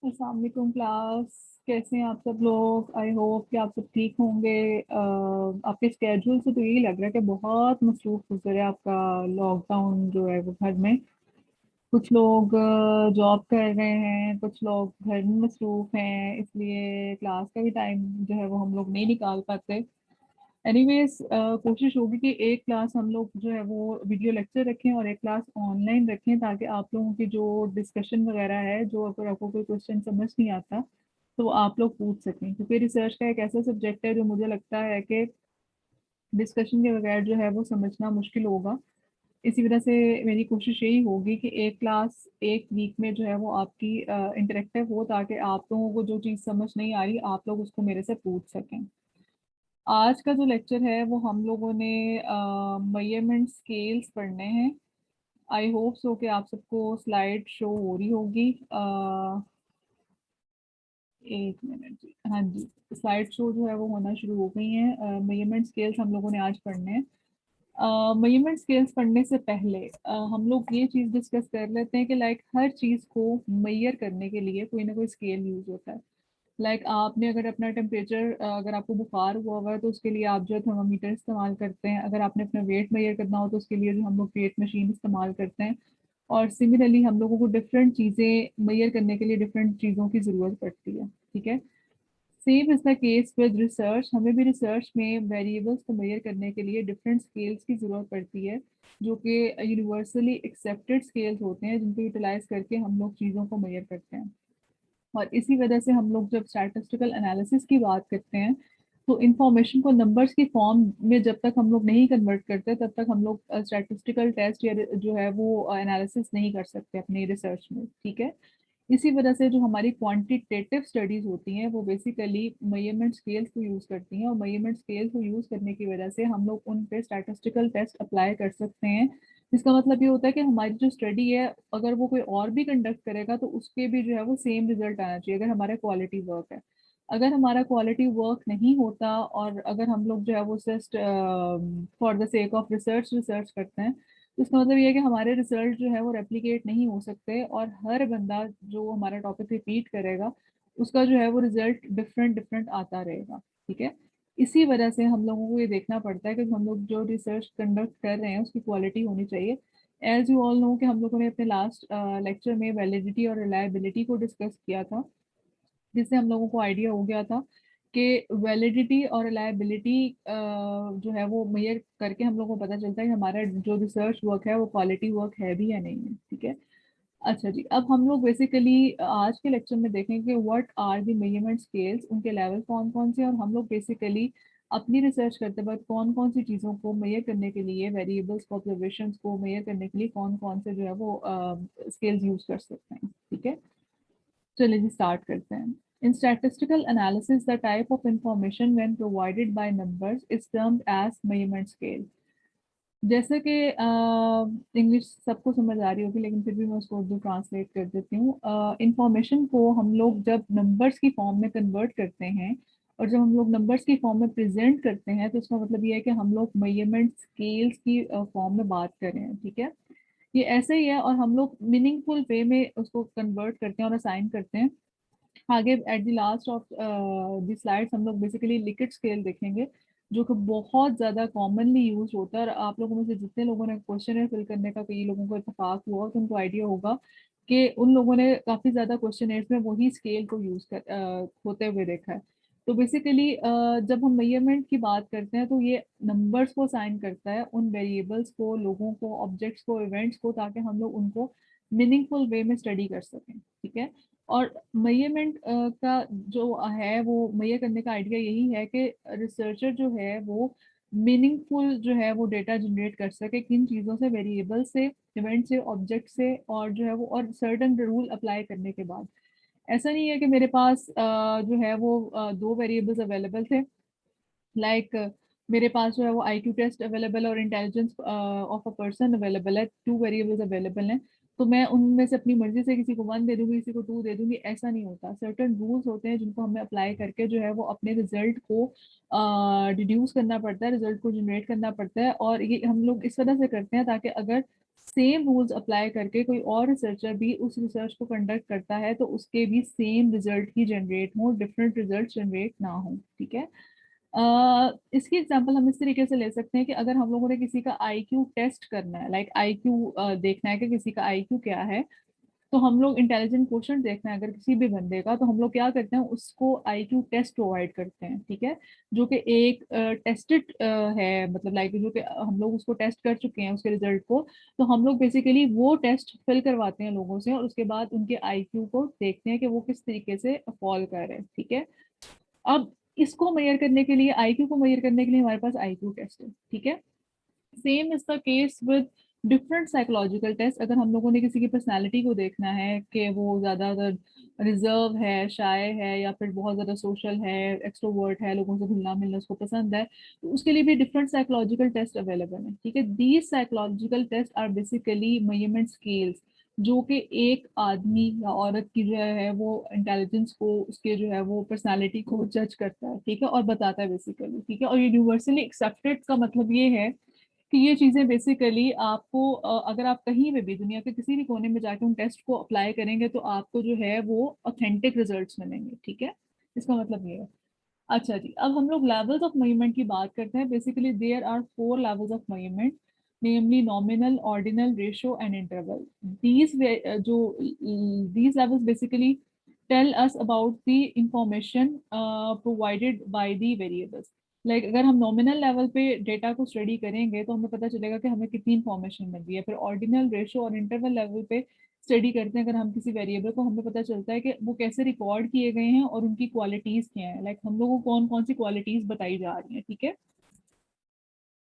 अस्सलाम वालेकुम क्लास। कैसे हैं आप सब लोग? आई होप कि आप सब ठीक होंगे। आपके स्केड्यूल से तो यही लग रहा है कि बहुत मसरूफ गुजर है आपका लॉकडाउन जो है वो घर में। कुछ लोग जॉब कर रहे हैं, कुछ लोग घर में मसरूफ हैं, इसलिए क्लास का भी टाइम जो है वो हम लोग नहीं निकाल पाते। एनीवेज कोशिश होगी कि एक क्लास हम लोग जो है वो वीडियो लेक्चर रखें और एक क्लास ऑनलाइन रखें, ताकि आप लोगों की जो डिस्कशन वगैरह है, जो अगर आपको कोई क्वेश्चन समझ नहीं आता तो आप लोग पूछ सकें, क्योंकि रिसर्च का एक ऐसा सब्जेक्ट है जो मुझे लगता है कि डिस्कशन के बगैर जो है वो समझना मुश्किल होगा। इसी वजह से मेरी कोशिश यही होगी कि एक क्लास एक वीक में जो है वो आपकी इंटरेक्टिव हो, ताकि आप लोगों को जो चीज़ समझ नहीं आ रही आप लोग उसको मेरे से पूछ सकें। आज का जो लेक्चर है वो हम लोगों ने मेजरमेंट स्केल्स पढ़ने हैं। आई होप सो कि आप सबको स्लाइड शो हो रही होगी। एक मिनट जी, हाँ जी, स्लाइड शो जो है वो होना शुरू हो गई है। मेजरमेंट स्केल्स हम लोगों ने आज पढ़ने हैं। मेजरमेंट स्केल्स पढ़ने से पहले हम लोग ये चीज़ डिस्कस कर लेते हैं कि लाइक हर चीज़ को मेजर करने के लिए कोई ना कोई स्केल यूज होता है। लाइक आपने अगर अपना टेम्परेचर, अगर आपको बुखार हुआ है तो उसके लिए आप जो है थर्मामीटर इस्तेमाल करते हैं। अगर आपने अपना वेट मेजर करना हो तो उसके लिए जो हम लोग वेट मशीन इस्तेमाल करते हैं। और सिमिलरली हम लोगों को डिफरेंट चीज़ें मेजर करने के लिए डिफरेंट चीज़ों की ज़रूरत पड़ती है। ठीक है। Same is the case with research. हमें भी रिसर्च में वेरिएबल्स को मेजर करने के लिए डिफरेंट स्केल्स की ज़रूरत पड़ती है, जो कि यूनिवर्सली एक्सेप्टेड स्केल्स होते हैं, जिनको यूटिलाइज करके हम लोग चीज़ों को मेजर करते हैं। और इसी वजह से हम लोग जब स्टैटिस्टिकल एनालिसिस की बात करते हैं तो इंफॉर्मेशन को नंबर्स की फॉर्म में जब तक हम लोग नहीं कन्वर्ट करते तब तक हम लोग स्टैटिस्टिकल टेस्ट या जो है वो एनालिसिस नहीं कर सकते अपनी रिसर्च में। ठीक है। इसी वजह से जो हमारी क्वांटिटेटिव स्टडीज होती हैं वो बेसिकली मेजरमेंट स्केल्स को यूज करती हैं, और मेजरमेंट स्केल्स को यूज करने की वजह से हम लोग उन पे स्टैटिस्टिकल टेस्ट अप्लाई कर सकते हैं। जिसका मतलब ये होता है कि हमारी जो स्टडी है अगर वो कोई और भी कंडक्ट करेगा तो उसके भी जो है वो सेम रिजल्ट आना चाहिए, अगर हमारा क्वालिटी वर्क है। अगर हमारा क्वालिटी वर्क नहीं होता और अगर हम लोग जो है वो just for the sake of research research करते हैं, तो इसका मतलब ये है कि हमारे रिजल्ट जो है वो रेप्लिकेट नहीं हो सकते, और हर बंदा जो हमारा टॉपिक रिपीट करेगा उसका जो है वो रिजल्ट डिफरेंट डिफरेंट आता रहेगा। ठीक है। इसी वजह से हम लोगों को ये देखना पड़ता है कि हम लोग जो रिसर्च कंडक्ट कर रहे हैं उसकी क्वालिटी होनी चाहिए। एज यू ऑल नो कि हम लोगों ने अपने लास्ट लेक्चर में वैलिडिटी और रिलायबिलिटी को डिस्कस किया था, जिससे हम लोगों को आइडिया हो गया था कि वैलिडिटी और रिलायबिलिटी जो है वो मेजर करके हम लोगों को पता चलता है कि हमारा जो रिसर्च वर्क है वो क्वालिटी वर्क है भी या नहीं है। ठीक है। अच्छा जी, अब हम लोग बेसिकली आज के लेक्चर में देखेंगे what are the measurement scales, उनके लेवल कौन कौन से हैं, और हम लोग बेसिकली अपनी रिसर्च करते वक्त कौन कौन सी चीज़ों को मेजर करने के लिए, वेरिएबल्स को, ऑब्जर्वेशंस को मेजर करने के लिए कौन कौन से जो है वो स्केल्स यूज कर सकते हैं। ठीक है। चलिए जी स्टार्ट करते हैं। In statistical analysis, the type of information when provided by numbers is termed as measurement scale. जैसे कि इंग्लिश सबको समझ आ रही होगी लेकिन फिर भी मैं उसको उर्दू ट्रांसलेट कर देती हूँ। इंफॉर्मेशन को हम लोग जब नंबर्स की फॉर्म में कन्वर्ट करते हैं और जब हम लोग नंबर्स की फॉर्म में प्रेजेंट करते हैं तो इसका मतलब ये है कि हम लोग मेजरमेंट स्केल्स की फॉर्म में बात कर रहे हैं। ठीक है। ये ऐसे ही है, और हम लोग मीनिंगफुल वे में उसको कन्वर्ट करते हैं और असाइन करते हैं। आगे at the last of the slides हम लोग बेसिकली लिकेट स्केल देखेंगे, जो कि बहुत ज़्यादा कॉमनली यूज होता है। और आप लोगों में से जितने लोगों ने क्वेश्चन फिल करने का कई लोगों को इत्तेफाक हुआ तो उनको आइडिया होगा कि उन लोगों ने काफ़ी ज़्यादा क्वेश्चन में वही स्केल को यूज कर होते हुए देखा है। तो बेसिकली जब हम मेजरमेंट की बात करते हैं तो ये नंबर्स को साइन करता है, उन वेरिएबल्स को, लोगों को, ऑब्जेक्ट्स को, इवेंट्स को, ताकि हम लोग उनको मीनिंगफुल वे में स्टडी कर सकें। ठीक है। और मेजरमेंट का जो है वो मेजर करने का आइडिया यही है कि रिसर्चर जो है वो मीनिंगफुल जो है वो डेटा जनरेट कर सके, किन चीज़ों से, वेरिएबल से, इवेंट से, ऑब्जेक्ट से, और जो है वो और सर्टन रूल अप्लाई करने के बाद। ऐसा नहीं है कि मेरे पास जो है वो दो वेरिएबल्स अवेलेबल थे। लाइक मेरे पास जो है वो IQ टेस्ट अवेलेबल और intelligence of a person available है, टू वेरिएबल्स अवेलेबल हैं, तो मैं उनमें से अपनी मर्जी से किसी को 1 दे दूंगी, किसी को 2 दे दूंगी, ऐसा नहीं होता। सर्टेन रूल्स होते हैं जिनको हमें अप्लाई करके जो है वो अपने रिजल्ट को डिड्यूस करना पड़ता है, रिजल्ट को जनरेट करना पड़ता है। और ये हम लोग इस तरह से करते हैं ताकि अगर सेम रूल्स अप्लाई करके कोई और रिसर्चर भी उस रिसर्च को कंडक्ट करता है तो उसके भी सेम रिजल्ट ही जनरेट हो, डिफरेंट रिजल्ट जनरेट ना हो, ठीक है। इसकी एग्जांपल हम इस तरीके से ले सकते हैं कि अगर हम लोगों ने किसी का आईक्यू टेस्ट करना है, लाइक आईक्यू देखना है कि किसी का आईक्यू क्या है, तो हम लोग इंटेलिजेंट क्वेश्चन देखना है अगर किसी भी बंदे का, तो हम लोग क्या करते हैं, उसको आईक्यू टेस्ट प्रोवाइड करते हैं, ठीक है, जो कि एक टेस्टेड है, मतलब लाइक जो कि हम लोग उसको टेस्ट कर चुके हैं उसके रिजल्ट को, तो हम लोग बेसिकली वो टेस्ट फिल करवाते हैं लोगों से और उसके बाद उनके आईक्यू को देखते हैं कि वो किस तरीके से फॉल कर रहे हैं, ठीक है। अब इसको मेजर करने के लिए, आईक्यू को मेजर करने के लिए हमारे पास आईक्यू टेस्ट है, ठीक है। Same is the case with different psychological test. अगर हम लोगों ने किसी की पर्सनालिटी को देखना है कि वो ज्यादातर रिजर्व है, शाय है, या फिर बहुत ज्यादा सोशल है, एक्सट्रोवर्ट है, लोगों से घुलना मिलना उसको पसंद है, तो उसके लिए भी डिफरेंट साइकोलॉजिकल टेस्ट अवेलेबल है, ठीक है। These psychological test are basically measurement scales जो कि एक आदमी या औरत की जो है वो इंटेलिजेंस को, उसके जो है वो पर्सनालिटी को जज करता है, ठीक है, और बताता है बेसिकली, ठीक है। और यूनिवर्सली एक्सेप्टेड का मतलब ये है कि ये चीजें बेसिकली आपको अगर आप कहीं पे भी दुनिया के किसी भी कोने में जाके उन टेस्ट को अप्लाई करेंगे तो आपको जो है वो ऑथेंटिक रिजल्ट्स मिलेंगे, ठीक है। इसका मतलब ये है। अच्छा जी, अब हम लोग लेवल्स ऑफ मेजरमेंट की बात करते हैं। Basically there are 4 levels of measurement, namely nominal, ordinal, ratio and interval. these जो these levels basically tell us about the information provided by the variables। Like अगर हम नॉमिनल लेवल पे data को study करेंगे तो हमें पता चलेगा कि हमें कितनी इंफॉर्मेशन मिल रही है। फिर ऑर्डिनल, रेशो और इंटरवल लेवल पे स्टडी करते हैं अगर हम किसी वेरिएबल को, हमें पता चलता है कि वो कैसे रिकॉर्ड किए गए हैं और उनकी क्वालिटीज क्या है, लाइक हम लोगों को कौन कौन सी क्वालिटीज बताई जा रही हैं, ठीक है।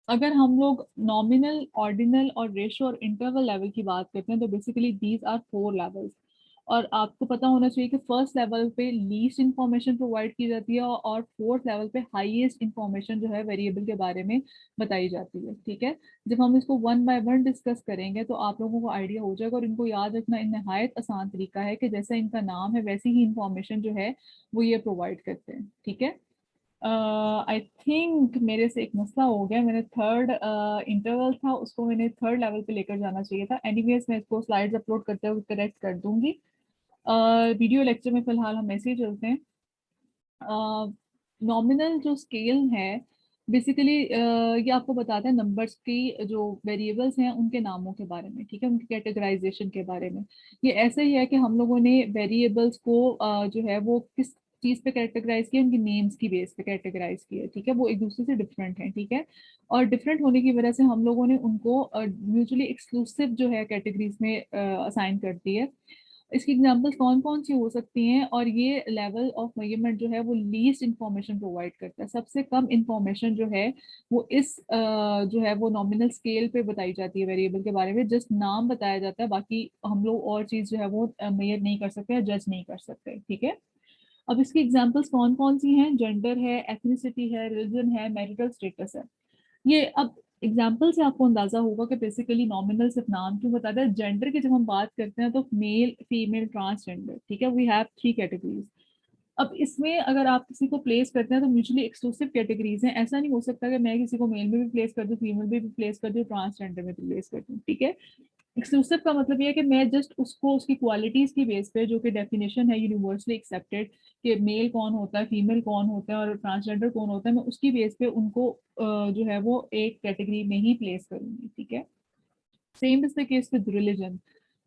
अगर हम लोग नॉमिनल, ऑर्डिनल और रेशो और इंटरवल लेवल की बात करते हैं तो बेसिकली दीज आर 4 लेवल्स। और आपको पता होना चाहिए कि फर्स्ट लेवल पे लीस्ट इंफॉर्मेशन प्रोवाइड की जाती है और फोर्थ लेवल पे हाईएस्ट इंफॉर्मेशन जो है वेरिएबल के बारे में बताई जाती है, ठीक है। जब हम इसको वन बाय वन डिस्कस करेंगे तो आप लोगों को आइडिया हो जाएगा, और इनको याद रखना इन नहायत आसान तरीका है कि जैसा इनका नाम है वैसी ही इंफॉर्मेशन जो है वो ये प्रोवाइड करते हैं, ठीक है। आई थिंक मेरे से एक मसला हो गया, मैंने थर्ड इंटरवल था उसको मैंने थर्ड लेवल पे लेकर जाना चाहिए था। एनीवेज मैं इसको स्लाइड्स अपलोड करते हुए करेक्ट कर दूंगी। वीडियो लेक्चर में फिलहाल हम ऐसे ही चलते हैं। नॉमिनल जो स्केल है बेसिकली ये आपको बताता है नंबर्स की जो वेरिएबल्स हैं उनके नामों के बारे में, ठीक है, उनकी कैटेगराइजेशन के बारे में। ये ऐसे ही है कि हम लोगों ने वेरिएबल्स को जो है वो किस चीज पे कैटेगराइज किया, उनकी नेम्स की बेस पे कैटेगराइज किया, ठीक है। वो एक दूसरे से डिफरेंट है, ठीक है। और डिफरेंट होने की वजह से हम लोगों ने उनको म्यूचुअली एक्सक्लूसिव जो है कैटेगरीज में असाइन कर दी है। इसकी एग्जांपल्स कौन कौन सी हो सकती हैं, और ये लेवल ऑफ मेजरमेंट जो है वो लीस्ट इंफॉर्मेशन प्रोवाइड करता है, सबसे कम इंफॉर्मेशन जो है वो इस जो है वो नॉमिनल स्केल पे बताई जाती है वेरिएबल के बारे में, जस्ट नाम बताया जाता है, बाकी हम लोग और चीज जो है वो मेजर नहीं कर सकते, जज नहीं कर सकते, ठीक है। अब इसकी एग्जांपल्स कौन कौन सी हैं, जेंडर है, एथनिसिटी है, रिलीजन है, मैरिटल स्टेटस है। ये अब एग्जाम्पल से आपको अंदाजा होगा कि बेसिकली नॉमिनल सिर्फ नाम क्यों बताता है। जेंडर की जब हम बात करते हैं तो मेल, फीमेल, ट्रांसजेंडर, ठीक है, वी हैव 3 कैटेगरीज। अब इसमें अगर आप किसी को प्लेस करते हैं तो म्यूचुअली एक्सक्लूसिव कैटेगरीज हैं, ऐसा नहीं हो सकता कि मैं किसी को मेल में भी प्लेस कर दूं, फीमेल में भी प्लेस कर दूं, ट्रांसजेंडर में भी प्लेस कर दूं, ठीक है। एक्सक्लूसिव का मतलब ये है कि मैं जस्ट उसको उसकी क्वालिटीज की बेस पे, जो कि डेफिनेशन है यूनिवर्सली एक्सेप्टेड कि मेल कौन होता है, फीमेल कौन होता है और ट्रांसजेंडर कौन होता है, मैं उसकी बेस पे उनको जो है वो एक कैटेगरी में ही प्लेस करूंगी, ठीक है। Same is the case with religion.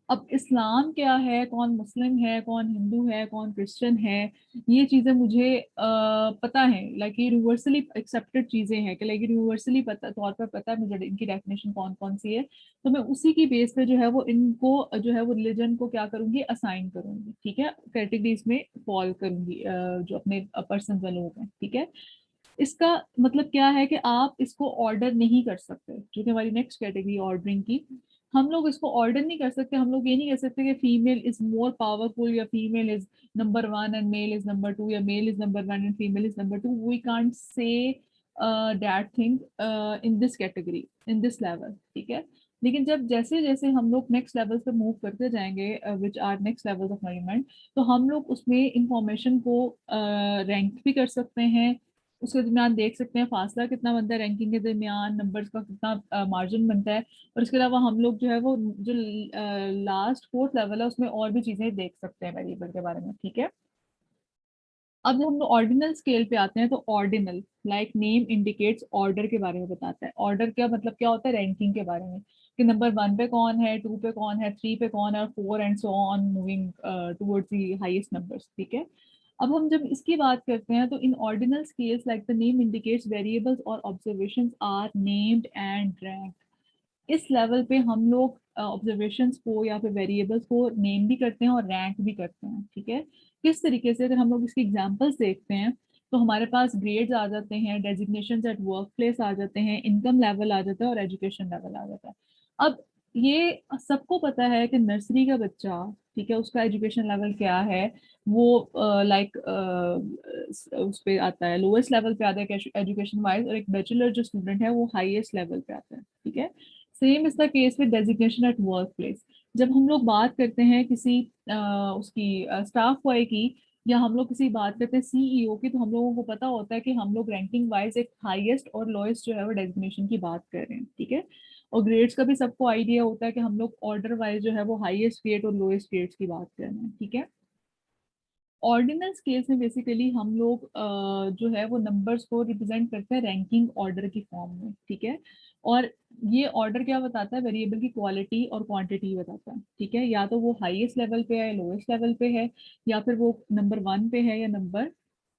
अब इस्लाम क्या है, कौन मुस्लिम है, कौन हिंदू है, कौन क्रिश्चियन है, ये चीजें मुझे पता है, लाइक यूनिवर्सली एक्सेप्टेड चीजें हैं कि लाइक यूनिवर्सली पता तौर पर पता है मुझे इनकी डेफिनेशन कौन कौन सी है, तो मैं उसी की बेस पे जो है वो इनको जो है वो रिलीजन को क्या करूंगी, असाइन करूंगी, ठीक है, कैटेगरीज में फॉल करूंगी जो अपने पर्सन व लोग हैं, ठीक है। इसका मतलब क्या है कि आप इसको ऑर्डर नहीं कर सकते, जो कि हमारी नेक्स्ट कैटेगरी ऑर्डरिंग की। हम लोग इसको ऑर्डर नहीं कर सकते, हम लोग ये नहीं कह सकते कि फीमेल इज मोर पावरफुल या female is number one and male is number two, या male is number one and female is number two. We can't say that thing in this category, in this level, ठीक है। लेकिन जब जैसे जैसे हम लोग नेक्स्ट लेवल पे मूव करते जाएंगे, which are next level of measurement, तो हम लोग उसमें इंफॉर्मेशन को रैंक भी कर सकते हैं, उसके दरमियान देख सकते हैं फासला कितना बनता है, रैंकिंग के दरमियान नंबर्स का कितना मार्जिन बनता है। और इसके अलावा हम लोग जो है वो जो लास्ट फोर्थ लेवल है उसमें और भी चीजें देख सकते हैं वेरिएबल के बारे में, ठीक है। अब जब हम लोग ऑर्डिनल स्केल पे आते हैं तो ordinal like name indicates order के बारे में बताता है। ऑर्डर क्या मतलब क्या होता है, रैंकिंग के बारे में कि नंबर 1 पे कौन है, 2 पे कौन है, 3 पे कौन है और 4 and so on moving towards the highest numbers, ठीक है। अब हम जब इसकी बात करते हैं तो इन ordinal scales like the name indicates variables और observations are named and ranked. इस लेवल पे हम लोग ऑब्जर्वेशंस को या फिर वेरिएबल्स को नेम भी करते हैं और रैंक भी करते हैं, ठीक है। किस तरीके से, अगर हम लोग इसकी एग्जांपल्स देखते हैं तो हमारे पास ग्रेड्स आ जाते हैं, डेजिग्नेशंस एट वर्क प्लेस आ जाते हैं, इनकम लेवल आ जाता है और एजुकेशन लेवल आ जाता है। अब ये सबको पता है कि नर्सरी का बच्चा, ठीक है, उसका एजुकेशन लेवल क्या है, वो लाइक उस पे आता है, लोएस्ट लेवल पे आता है एजुकेशन वाइज, और एक बैचलर जो स्टूडेंट है वो हाईएस्ट लेवल पे आता है, ठीक है। Same is the case with designation at work place. जब हम लोग बात करते हैं किसी उसकी स्टाफ बॉय की, या हम लोग किसी बात करते हैं सीईओ की, तो हम लोगों को पता होता है कि हम लोग रैंकिंग वाइज एक हाईएस्ट और लोएस्ट जो है वो डेजिग्नेशन की बात कर रहे हैं, ठीक है। और ग्रेड्स का भी सबको आइडिया होता है कि हम लोग ऑर्डर वाइज जो है वो हाईएस्ट ग्रेड और लोएस्ट ग्रेड्स की बात कर रहे हैं, ठीक है। ऑर्डिनल स्केल्स में बेसिकली हम लोग जो है वो नंबर्स को रिप्रेजेंट करते हैं रैंकिंग ऑर्डर की फॉर्म में, ठीक है। और ये ऑर्डर क्या बताता है, वेरिएबल की क्वालिटी और क्वांटिटी बताता है, ठीक है। या तो वो हाईएस्ट लेवल पे है, लोएस्ट लेवल पे है, या फिर वो नंबर 1 पे है या नंबर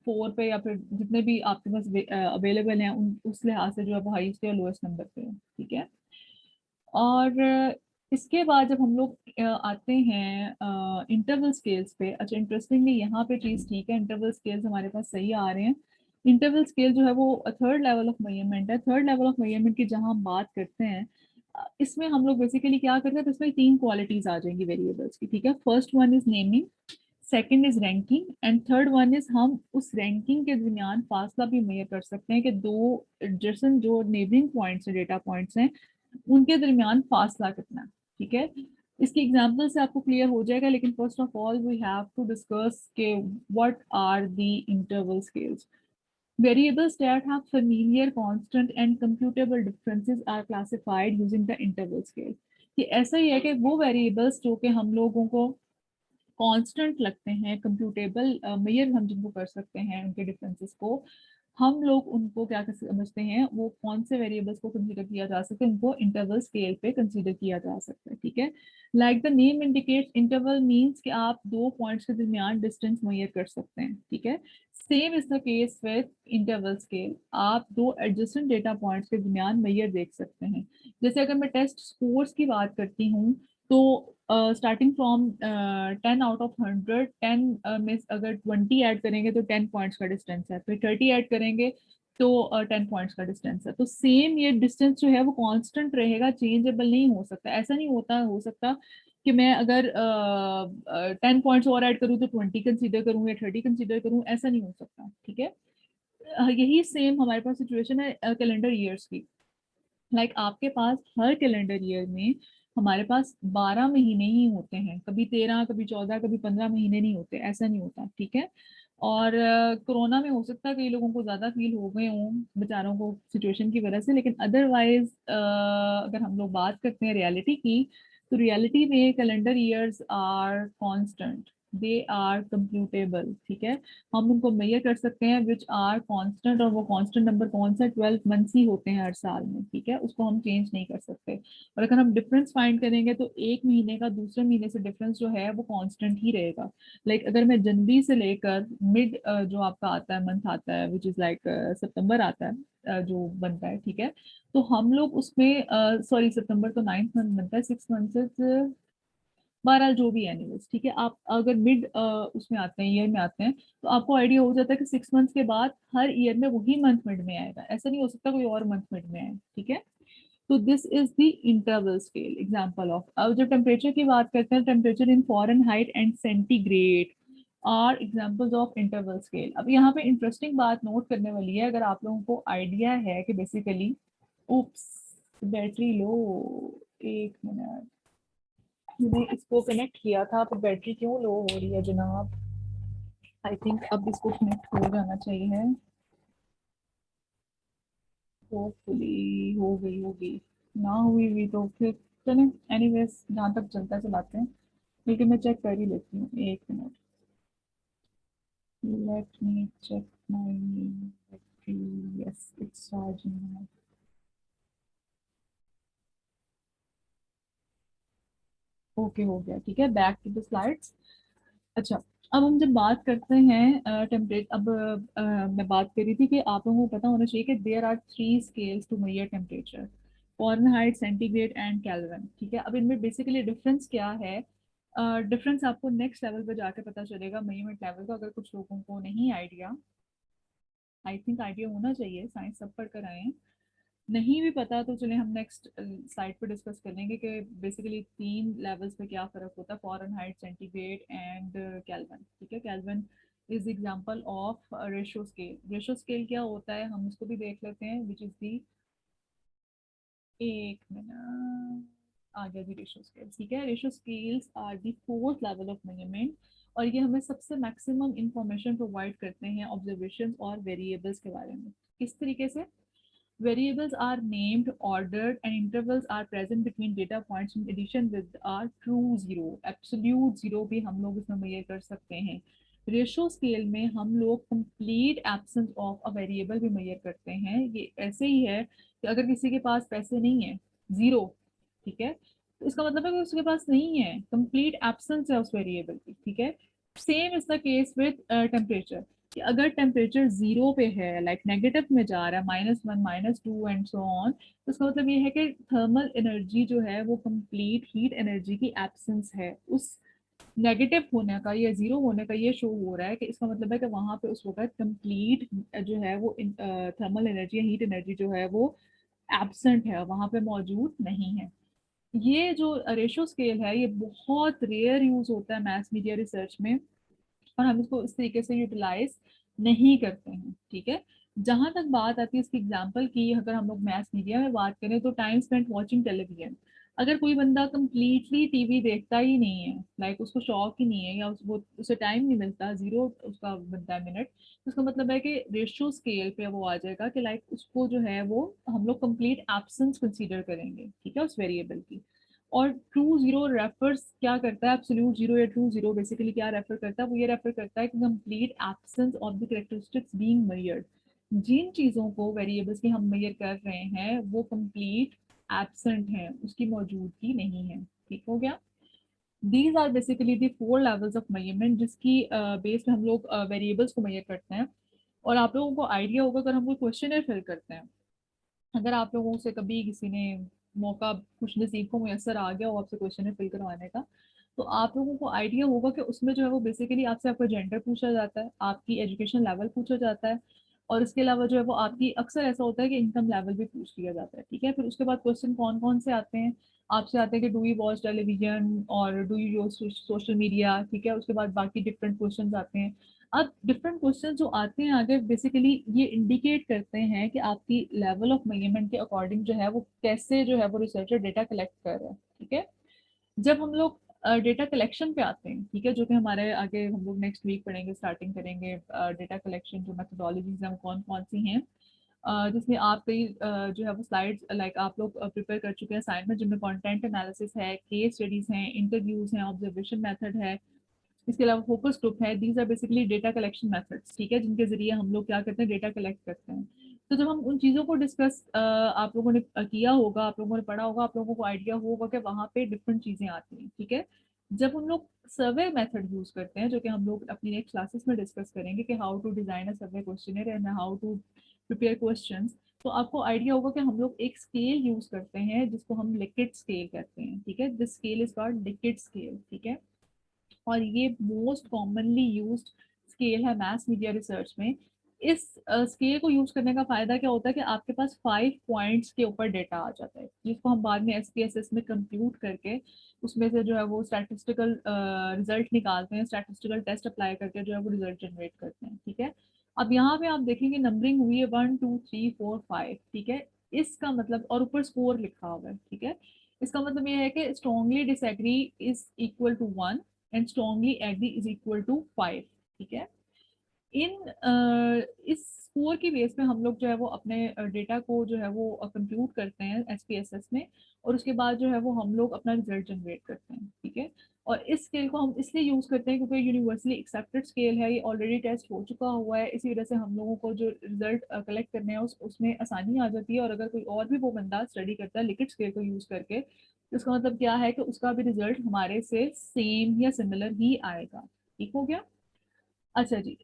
4 पे, या फिर जितने भी आपके पास अवेलेबल हैं उन उस लिहाज से जो है वो हाईएस्ट या लोएस्ट नंबर पे है, ठीक है। और इसके बाद जब हम लोग आते हैं इंटरवल स्केल्स पे, अच्छा इंटरेस्टिंगली यहाँ पे चीज ठीक है, इंटरवल स्केल्स हमारे पास सही आ रहे हैं। इंटरवल स्केल जो है वो थर्ड लेवल ऑफ मेजरमेंट है। थर्ड लेवल ऑफ मेजरमेंट की जहाँ हम बात करते हैं, इसमें हम लोग बेसिकली क्या करते हैं, तो इसमें 3 क्वालिटीज आ जाएंगी वेरिएबल्स की, ठीक है। First one is naming, second is ranking and third one is हम उस रैंकिंग के दरमियान फासला भी मेजर कर सकते हैं कि दो एडजेसेंट जो नेबरिंग पॉइंट्स हैं, डेटा पॉइंट्स हैं, उनके दरमियान फासला कितना है, ठीक है। इसकी एग्जांपल से आपको क्लियर हो जाएगा, लेकिन first of all we have to discuss के what are the interval scales. Variables that have familiar, constant and computable differences are classified using the interval scale। कि ऐसा ही है कि वो वेरिएबल्स जो कि हम लोगों को कांस्टेंट लगते हैं, कंप्यूटेबल मेजर हम जिनको कर सकते हैं उनके डिफरेंसेस को, हम लोग उनको क्या समझते हैं, वो कौन से वेरिएबल्स को कंसीडर किया जा सकता है, उनको इंटरवल स्केल पे कंसीडर किया जा सकता है, ठीक है। Like the name indicates, interval means कि आप दो पॉइंट्स के दरमियान डिस्टेंस मेजर कर सकते हैं, ठीक है। Same is the case with interval scale, आप दो एडजेसेंट डेटा पॉइंट्स के दरमियान मेजर देख सकते हैं। जैसे अगर मैं टेस्ट स्कोर्स की बात करती हूँ, तो स्टार्टिंग फ्रॉम 10 आउट ऑफ 100, 10 में अगर 20 ऐड करेंगे तो 10 पॉइंट्स का डिस्टेंस है, फिर 30 ऐड करेंगे तो 10 पॉइंट्स का डिस्टेंस है। तो सेम ये डिस्टेंस जो है वो कांस्टेंट रहेगा, चेंजेबल नहीं हो सकता। ऐसा नहीं होता हो सकता कि मैं अगर 10 पॉइंट्स और ऐड करूँ तो 20 कंसीडर करूँ या 30 कंसीडर करूँ, ऐसा नहीं हो सकता, ठीक है। यही सेम हमारे पास सिचुएशन है कैलेंडर ईयर्स की। लाइक आपके पास हर कैलेंडर ईयर में हमारे पास 12 महीने ही होते हैं, कभी 13, कभी 14, कभी 15 महीने नहीं होते, ऐसा नहीं होता, ठीक है। और कोरोना में हो सकता है कई लोगों को ज्यादा फील हो गए हों बेचारों को सिचुएशन की वजह से, लेकिन अदरवाइज अगर हम लोग बात करते हैं रियलिटी की, तो रियलिटी में calendar years are constant, they are computable, ठीक है। हम उनको मेजर कर सकते हैं विच आर कांस्टेंट, और वो कांस्टेंट नंबर कौन सा, 12 मंथ्स ही होते हैं हर साल में, ठीक है, उसको हम चेंज नहीं कर सकते। और अगर हम डिफरेंस फाइंड करेंगे तो एक महीने का दूसरे महीने से डिफरेंस जो है वो कांस्टेंट ही रहेगा। लाइक अगर मैं जनवरी से लेकर मिड जो आपका आता है मंथ आता है विच इज लाइक सितंबर आता है, जो बनता है, ठीक है। तो हम लोग उसमें सॉरी सितंबर तो 9th मंथ बनता है, 6 मंथ, बहरहाल जो भी एनिमल्स, ठीक है। आप अगर मिड उसमें आते हैं, ईयर में आते हैं, तो आपको आइडिया हो जाता है कि 6 मंथ्स के बाद हर ईयर में वही मंथ मिड में आएगा, ऐसा नहीं हो सकता कोई और मंथ मिड में आए, ठीक है। तो this is the interval scale example of. अब जब टेम्परेचर की बात करते हैं, temperature in Fahrenheit and centigrade are examples of interval scale. अब यहाँ पे इंटरेस्टिंग बात नोट करने वाली है, अगर आप लोगों को आइडिया है कि बेसिकली, उप्स बैटरी लो, 1 मिनट, मैंने इसको कनेक्ट किया था पर बैटरी क्यों लो हो रही है जनाब। आई थिंक अब इसको कनेक्ट हो जाना चाहिए। होपफुली हो गई होगी, ना हुई भी तो फिर चलें, एनीवेज जहाँ तक चलता है चलाते हैं। लेकिन मैं चेक कर ही लेती हूँ, एक minute, let me check my battery, yes it's charging. Okay हो गया, ठीक है, बैक टू द स्लाइड्स। अच्छा, अब हम जब बात करते हैं टेम्परेचर, अब मैं बात कर रही थी कि आप लोगों को पता होना चाहिए कि there are three scales to measure temperature, Fahrenheit, centigrade and Kelvin, ठीक है। अब इनमें बेसिकली डिफरेंस क्या है, डिफरेंस आपको नेक्स्ट लेवल पे जाके पता चलेगा, मेजरमेंट लेवल का, अगर कुछ लोगों को नहीं आइडिया, आई थिंक आइडिया होना चाहिए, साइंस सब पढ़ कर आए हैं। नहीं भी पता तो चले हम नेक्स्ट स्लाइड पे डिस्कस कर लेंगे कि बेसिकली तीन लेवल्स पे क्या फ़र्क होता है, फॉरेनहाइट, सेंटीग्रेड एंड केल्विन, ठीक है। Kelvin is example of ratio scale. Ratio scale क्या होता है हम उसको भी देख लेते हैं, विच इज़ दी, एक मिनट, आ गया जी रेशो स्केल, ठीक है। Ratio scales are the fourth level of measurement, और ये हमें सबसे मैक्सिमम इंफॉर्मेशन प्रोवाइड करते हैं ऑब्जर्वेशन और वेरिएबल्स के बारे में। किस तरीके से? Variables are named, ordered, and intervals are present between data points in addition with our true zero. Absolute zero भी हम लोग इसमें मेजर कर सकते हैं। रेशो स्केल में हम लोग complete absence of a variable भी मेजर करते हैं। ये ऐसे ही है कि अगर किसी के पास पैसे नहीं है, जीरो, ठीक है, तो इसका मतलब है कि उसके पास नहीं है, कंप्लीट एब्सेंस है उस वेरिएबल की, ठीक है। Same is the case with temperature, कि अगर टेम्परेचर जीरो पे है, लाइक नेगेटिव में जा रहा है, -1 -2 एंड सो ऑन, तो इसका मतलब ये है कि थर्मल एनर्जी जो है वो कंप्लीट हीट एनर्जी की एब्सेंस है। उस नेगेटिव होने का या जीरो होने का ये शो हो रहा है कि इसका मतलब है कि वहां पे उस वक्त कंप्लीट जो है वो थर्मल एनर्जी या हीट एनर्जी जो है वो एब्सेंट है, वहां पे मौजूद नहीं है। ये जो रेशो स्केल है ये बहुत रेयर यूज होता है मैथ मीडिया रिसर्च में, और हम इसको इस तरीके से यूटिलाइज नहीं करते हैं, ठीक है। जहां तक बात आती है इसकी एग्जांपल की, अगर हम लोग मैथ मीडिया में बात करें तो टाइम स्पेंट वाचिंग टेलीविजन। अगर कोई बंदा कंप्लीटली टीवी देखता ही नहीं है, लाइक उसको शौक ही नहीं है, या वो उसे टाइम नहीं मिलता, जीरो उसका बनता है मिनट, तो उसका मतलब है कि रेशियो स्केल पे वो आ जाएगा कि लाइक उसको जो है वो हम लोग कंप्लीट एब्सेंस कंसीडर करेंगे, ठीक है, उस वेरिएबल की। और ट्रू जीरो रेफर्स क्या करता है, एब्सोल्यूट जीरो या ट्रू जीरो बेसिकली क्या रेफर करता है, वो ये रेफर करता है कि complete absence of the characteristics being measured. जिन चीजों को वेरिएबल्स की हम मेजर कर रहे हैं वो कंप्लीट एब्सेंट है, उसकी मौजूदगी नहीं है, ठीक हो गया। These are basically the four levels of measurement, जिसकी बेस पे हम लोग वेरिएबल्स को मेजर करते हैं। और आप लोगों को आइडिया होगा, अगर हम कोई क्वेश्चन फिल करते हैं, अगर आप लोगों से कभी किसी ने मौका, कुछ नसीब को मैसर आ गया हो आपसे क्वेश्चन फिल करवाने का, तो आप लोगों को आइडिया होगा कि उसमें जो है वो बेसिकली आपसे आपका जेंडर पूछा जाता है, आपकी एजुकेशन लेवल पूछा जाता है, और इसके अलावा जो है वो आपकी, अक्सर ऐसा होता है कि इनकम लेवल भी पूछ लिया जाता है, ठीक है। फिर उसके बाद क्वेश्चन कौन कौन से आते हैं, आपसे आते हैं कि डू यू वॉच टेलीविजन और do you use social media, ठीक है। उसके बाद बाकी डिफरेंट क्वेश्चन आते हैं। अब डिफरेंट क्वेश्चन जो आते हैं आगे बेसिकली ये इंडिकेट करते हैं कि आपकी लेवल ऑफ मेजरमेंट के अकॉर्डिंग जो है वो कैसे जो है वो रिसर्चर डेटा कलेक्ट कर रहा है, ठीक है। जब हम लोग डेटा कलेक्शन पे आते हैं, ठीक है, जो कि हमारे आगे हम लोग नेक्स्ट वीक पढ़ेंगे, स्टार्टिंग करेंगे डेटा कलेक्शन, जो मेथोडोलॉजीज हैं वो कौन कौन सी हैं, जिसमें आप कई जो है वो स्लाइड्स लाइक आप लोग प्रिपेयर कर चुके हैं असाइनमेंट, जिनमें कंटेंट एनालिसिस है, केस स्टडीज हैं, इंटरव्यूज हैं, ऑब्जर्वेशन मेथड है, इसके अलावा फोकस ग्रुप है। These are basically data collection methods, ठीक है, जिनके जरिए हम लोग क्या करते हैं, डेटा कलेक्ट करते हैं। तो जब हम उन चीज़ों को डिस्कस आप लोगों ने किया होगा, आप लोगों ने पढ़ा होगा, आप लोगों को आइडिया होगा कि वहाँ पे डिफरेंट चीज़ें आती हैं, ठीक है। जब हम लोग सर्वे मेथड यूज करते हैं, जो कि हम लोग अपनी नेक्स्ट क्लासेस में डिस्कस करेंगे कि how to design a survey questionnaire and how to prepare questions, तो आपको आइडिया होगा कि हम लोग एक स्केल यूज करते हैं जिसको हम लिक्विड स्केल कहते हैं, ठीक है। This scale is called liquid scale, ठीक है। और ये मोस्ट कॉमनली यूज्ड स्केल है मैथ्स मीडिया रिसर्च में। इस स्केल को यूज करने का फायदा क्या होता है कि आपके पास 5 पॉइंट्स के ऊपर डेटा आ जाता है, जिसको हम बाद में एसपीएसएस में कंप्यूट करके उसमें से जो है वो स्टैटिस्टिकल रिजल्ट निकालते हैं, स्टैटिस्टिकल टेस्ट अप्लाई करके जो है वो रिजल्ट जनरेट करते हैं, ठीक है। अब यहाँ पे आप देखेंगे नंबरिंग हुई है 1 2 3 4 5, ठीक है। इसका मतलब, और ऊपर स्कोर लिखा हुआ है, ठीक है। इसका मतलब ये है कि strongly disagree is equal to 1 and strongly agree is equal to 5, ठीक है। इस स्कोर की बेस पे हम लोग जो है वो अपने डेटा को जो है वो कंप्यूट करते हैं एसपीएसएस में, और उसके बाद जो है वो हम लोग अपना रिजल्ट जनरेट करते हैं, ठीक है। और इस स्केल को हम इसलिए यूज करते हैं क्योंकि यूनिवर्सली एक्सेप्टेड स्केल है, ये ऑलरेडी टेस्ट हो चुका हुआ है, इसी वजह से हम लोगों को जो रिजल्ट कलेक्ट करने हैं उसमें आसानी आ जाती है। और अगर कोई और भी वो बंदा स्टडी करता है लिकिड स्केल को यूज करके, तो इसका मतलब क्या है कि उसका भी रिजल्ट हमारे से सेम या सिमिलर ही आएगा। ठीक हो गया। अच्छा जी,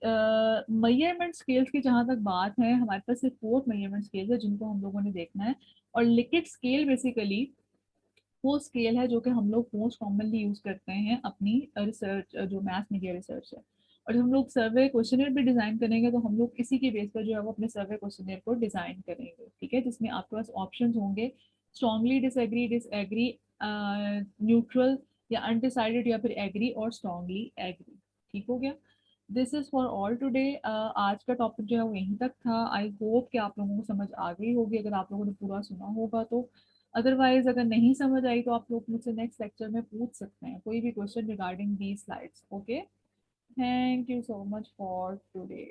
मेजरमेंट स्केल्स की जहां तक बात है, हमारे पास सिर्फ 4 मेजरमेंट स्केल्स है जिनको हम लोगों ने देखना है। और लिक्विड स्केल बेसिकली वो स्केल है जो कि हम लोग मोस्ट कॉमनली यूज करते हैं अपनी रिसर्च, जो मैथ मीडिया रिसर्च है। और जब हम लोग सर्वे क्वेश्चनर भी डिजाइन करेंगे तो हम लोग इसी के बेस पर जो है वो अपने सर्वे क्वेश्चनर को डिजाइन करेंगे, ठीक है, जिसमें आपके पास ऑप्शंस होंगे स्ट्रांगली डिसएग्री, डिसएग्री, न्यूट्रल या अनडिसाइडेड, या फिर एग्री और स्ट्रांगली एग्री। ठीक हो गया। This is for all today. आज का टॉपिक जो है वो यहीं तक था। आई होप कि आप लोगों को समझ आ गई होगी अगर आप लोगों ने पूरा सुना होगा तो। अदरवाइज अगर नहीं समझ आई तो आप लोग मुझसे नेक्स्ट लेक्चर में पूछ सकते हैं कोई भी question regarding the slides. Okay, thank you so much for today.